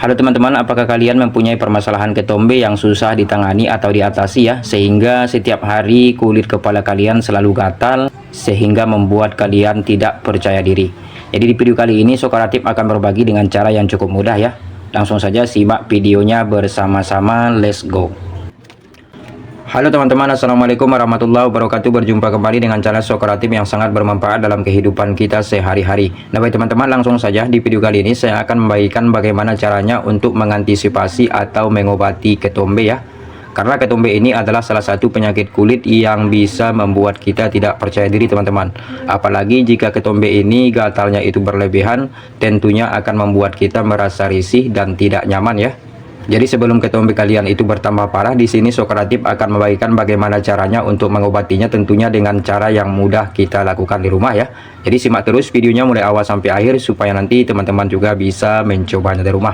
Halo teman-teman, apakah kalian mempunyai permasalahan ketombe yang susah ditangani atau diatasi ya, sehingga setiap hari kulit kepala kalian selalu gatal sehingga membuat kalian tidak percaya diri. Jadi di video kali ini Sokaratif akan berbagi dengan cara yang cukup mudah ya. Langsung saja simak videonya bersama-sama, let's go. Halo teman-teman, assalamualaikum warahmatullahi wabarakatuh. Berjumpa kembali dengan channel Sokaratif yang sangat bermanfaat dalam kehidupan kita sehari-hari. Nah baik teman-teman, langsung saja di video kali ini saya akan membagikan bagaimana caranya untuk mengantisipasi atau mengobati ketombe ya. Karena ketombe ini adalah salah satu penyakit kulit yang bisa membuat kita tidak percaya diri teman-teman. Apalagi jika ketombe ini gatalnya itu berlebihan, tentunya akan membuat kita merasa risih dan tidak nyaman ya. Jadi sebelum ketombe kalian itu bertambah parah, di sini Sokaratif akan membagikan bagaimana caranya untuk mengobatinya, tentunya dengan cara yang mudah kita lakukan di rumah ya. Jadi simak terus videonya mulai awal sampai akhir supaya nanti teman-teman juga bisa mencobanya di rumah.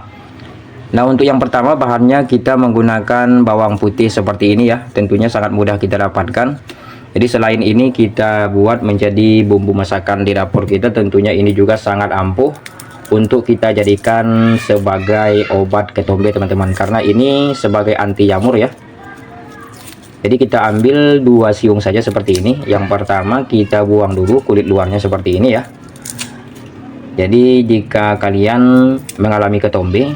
Nah untuk yang pertama bahannya kita menggunakan bawang putih seperti ini ya. Tentunya sangat mudah kita dapatkan. Jadi selain ini kita buat menjadi bumbu masakan di dapur kita, tentunya ini juga sangat ampuh untuk kita jadikan sebagai obat ketombe teman-teman, karena ini sebagai anti jamur ya. Jadi kita ambil 2 siung saja seperti ini. Yang pertama kita buang dulu kulit luarnya seperti ini ya. Jadi jika kalian mengalami ketombe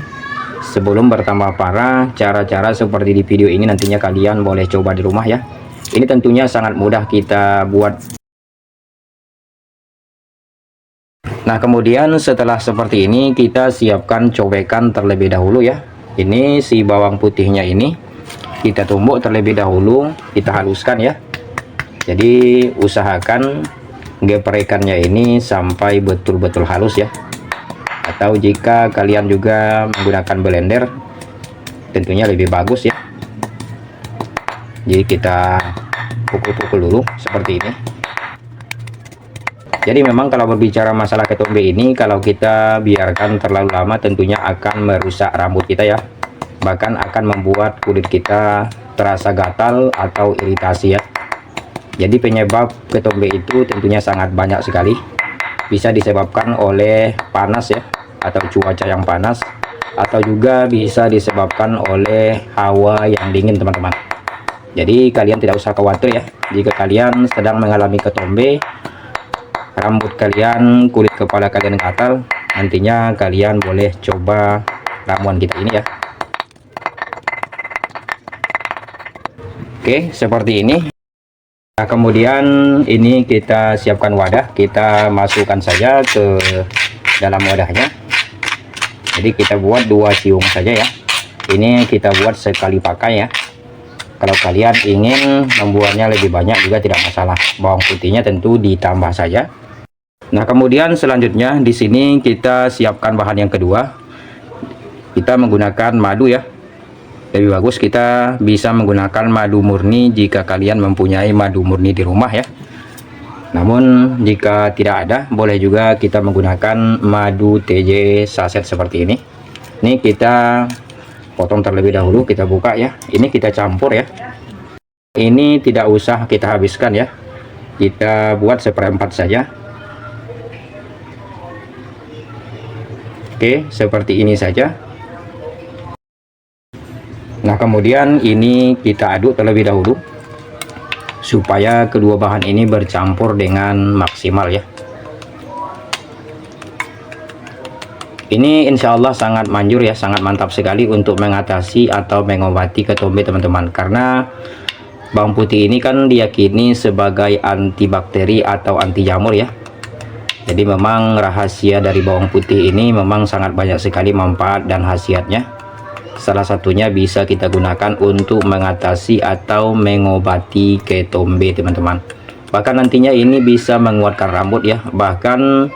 sebelum bertambah parah, cara-cara seperti di video ini nantinya kalian boleh coba di rumah ya. Ini tentunya sangat mudah kita buat. Nah kemudian setelah seperti ini kita siapkan cobekan terlebih dahulu ya. Ini si bawang putihnya ini kita tumbuk terlebih dahulu, kita haluskan ya. Jadi usahakan geprekannya ini sampai betul-betul halus ya. Atau jika kalian juga menggunakan blender tentunya lebih bagus ya. Jadi kita pukul-pukul dulu seperti ini. Jadi memang kalau berbicara masalah ketombe ini, kalau kita biarkan terlalu lama tentunya akan merusak rambut kita ya. Bahkan akan membuat kulit kita terasa gatal atau iritasi ya. Jadi penyebab ketombe itu tentunya sangat banyak sekali. Bisa disebabkan oleh panas ya, atau cuaca yang panas, atau juga bisa disebabkan oleh hawa yang dingin teman-teman. Jadi kalian tidak usah khawatir ya, jika kalian sedang mengalami ketombe, rambut kalian, kulit kepala kalian gatal, nantinya kalian boleh coba ramuan kita ini ya. Oke seperti ini. Nah kemudian ini kita siapkan wadah, kita masukkan saja ke dalam wadahnya. Jadi kita buat 2 siung saja ya. Ini kita buat sekali pakai ya. Kalau kalian ingin membuatnya lebih banyak juga tidak masalah, bawang putihnya tentu ditambah saja. Nah kemudian selanjutnya di sini kita siapkan bahan yang kedua. Kita menggunakan madu ya. Lebih bagus kita bisa menggunakan madu murni jika kalian mempunyai madu murni di rumah ya. Namun jika tidak ada, boleh juga kita menggunakan madu TJ saset seperti ini. Ini kita potong terlebih dahulu, kita buka ya. Ini kita campur ya. Ini tidak usah kita habiskan ya. Kita buat seperempat saja. Oke, seperti ini saja. Nah, kemudian ini kita aduk terlebih dahulu supaya kedua bahan ini bercampur dengan maksimal ya. Ini insya Allah sangat manjur ya, sangat mantap sekali untuk mengatasi atau mengobati ketombe teman-teman. Karena bawang putih ini kan diyakini sebagai antibakteri atau anti jamur ya. Jadi memang rahasia dari bawang putih ini memang sangat banyak sekali manfaat dan khasiatnya. Salah satunya bisa kita gunakan untuk mengatasi atau mengobati ketombe teman-teman. Bahkan nantinya ini bisa menguatkan rambut ya. Bahkan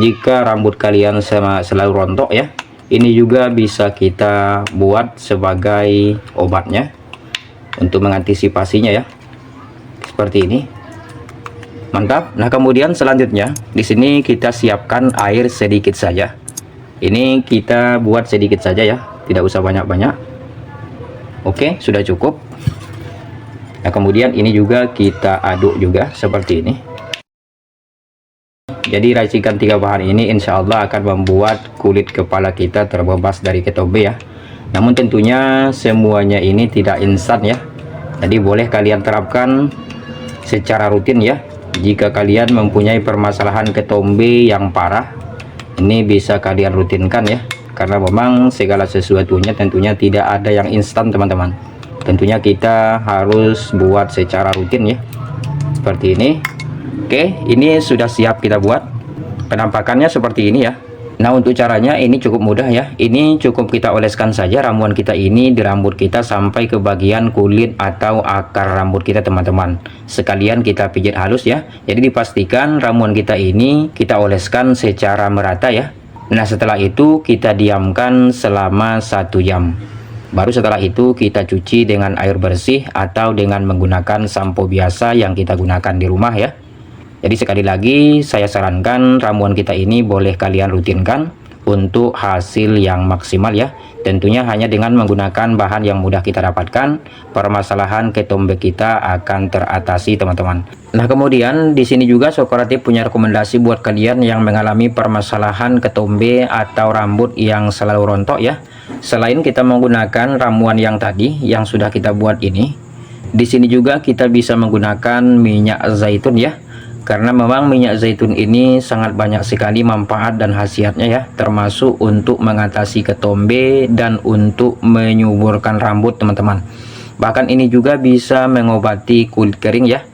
jika rambut kalian selalu rontok ya, ini juga bisa kita buat sebagai obatnya untuk mengantisipasinya ya. Seperti ini. Mantap. Nah kemudian selanjutnya di sini kita siapkan air sedikit saja. Ini kita buat sedikit saja ya, tidak usah banyak-banyak. Oke sudah cukup. Nah kemudian ini juga kita aduk juga seperti ini. Jadi racikan 3 bahan ini insya Allah akan membuat kulit kepala kita terbebas dari ketombe ya. Namun tentunya semuanya ini tidak instan ya. Jadi boleh kalian terapkan secara rutin ya. Jika kalian mempunyai permasalahan ketombe yang parah, ini bisa kalian rutinkan ya. Karena memang segala sesuatunya tentunya tidak ada yang instan teman-teman. Tentunya kita harus buat secara rutin ya. Seperti ini. Oke, ini sudah siap kita buat. Penampakannya seperti ini ya. Nah, untuk caranya ini cukup mudah ya. Ini cukup kita oleskan saja ramuan kita ini di rambut kita sampai ke bagian kulit atau akar rambut kita teman-teman. Sekalian kita pijit halus ya. Jadi dipastikan ramuan kita ini kita oleskan secara merata ya. Nah, setelah itu kita diamkan selama 1 jam. Baru setelah itu kita cuci dengan air bersih atau dengan menggunakan sampo biasa yang kita gunakan di rumah ya. Jadi sekali lagi saya sarankan ramuan kita ini boleh kalian rutinkan untuk hasil yang maksimal ya. Tentunya hanya dengan menggunakan bahan yang mudah kita dapatkan, permasalahan ketombe kita akan teratasi teman-teman. Nah, kemudian di sini juga Socrative punya rekomendasi buat kalian yang mengalami permasalahan ketombe atau rambut yang selalu rontok ya. Selain kita menggunakan ramuan yang tadi yang sudah kita buat ini, di sini juga kita bisa menggunakan minyak zaitun ya. Karena memang minyak zaitun ini sangat banyak sekali manfaat dan khasiatnya ya, termasuk untuk mengatasi ketombe dan untuk menyuburkan rambut teman-teman. Bahkan ini juga bisa mengobati kulit kering ya.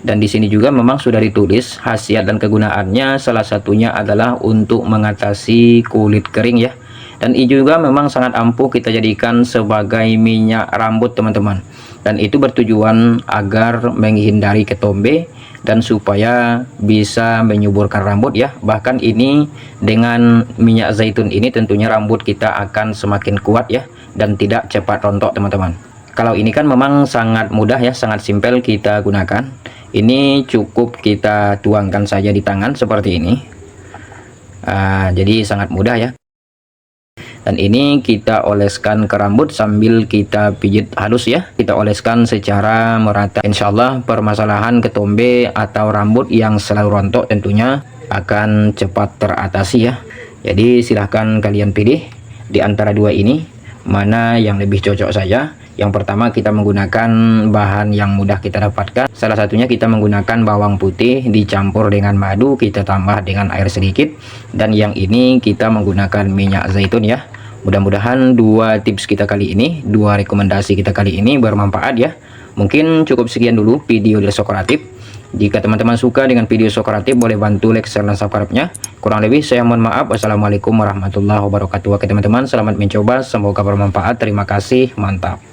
Dan di sini juga memang sudah ditulis khasiat dan kegunaannya, salah satunya adalah untuk mengatasi kulit kering ya. Dan ini juga memang sangat ampuh kita jadikan sebagai minyak rambut teman-teman. Dan itu bertujuan agar menghindari ketombe dan supaya bisa menyuburkan rambut ya. Bahkan ini dengan minyak zaitun ini tentunya rambut kita akan semakin kuat ya, dan tidak cepat rontok teman-teman. Kalau ini kan memang sangat mudah ya, sangat simpel kita gunakan. Ini cukup kita tuangkan saja di tangan seperti ini. Jadi sangat mudah ya. Dan ini kita oleskan ke rambut sambil kita pijit halus ya. Kita oleskan secara merata. Insya Allah permasalahan ketombe atau rambut yang selalu rontok tentunya akan cepat teratasi ya. Jadi silahkan kalian pilih di antara dua ini mana yang lebih cocok saja. Yang pertama kita menggunakan bahan yang mudah kita dapatkan. Salah satunya kita menggunakan bawang putih dicampur dengan madu, kita tambah dengan air sedikit. Dan yang ini kita menggunakan minyak zaitun ya. Mudah-mudahan dua tips kita kali ini, dua rekomendasi kita kali ini bermanfaat ya. Mungkin cukup sekian dulu video dari Socrative. Jika teman-teman suka dengan video Socrative, boleh bantu like, share, dan subscribe-nya. Kurang lebih saya mohon maaf. Wassalamualaikum warahmatullahi wabarakatuh. Oke teman-teman, selamat mencoba, semoga bermanfaat. Terima kasih, mantap.